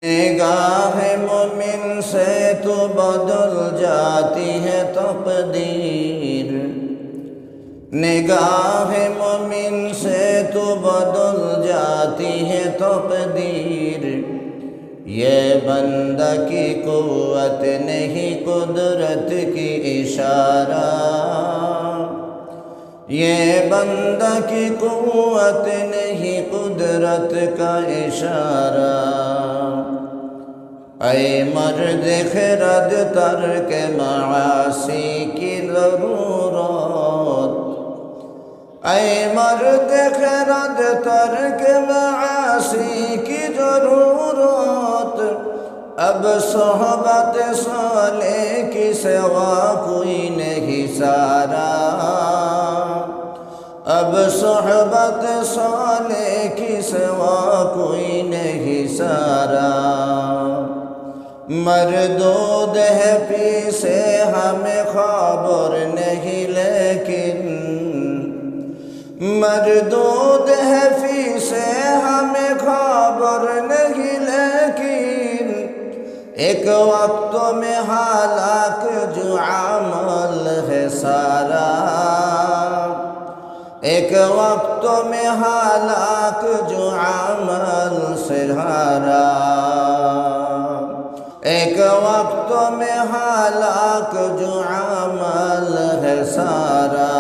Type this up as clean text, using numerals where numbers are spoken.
निगाह मोमिन से तो बदल जाती है तकदीर। निगाह मोमिन से तो बदल जाती है तकदीर। ये बंदा की कुव्वत नहीं कुदरत की इशारा। ये बंदा की कुव्वत नहीं कुदरत का इशारा। ऐ मर्द खिरद तर्क मासी की ज़रूरत। ऐ मर्द खिरद तर्क मासी की ज़रूरत। अब सोहबत साले की सिवा कोई नहीं सारा। अब सोहबत साले की सिवा कोई नहीं सारा। मरदूद है पी से हमें खबर नहीं लेकिन। मरदूद है फी से हमें खबर नहीं लेकिन। एक वक्त में हालाक जो अमल है सारा। एक वक्त में हालाक जो अमल से हारा। एक वक्त में हालाक जो अमल है सारा।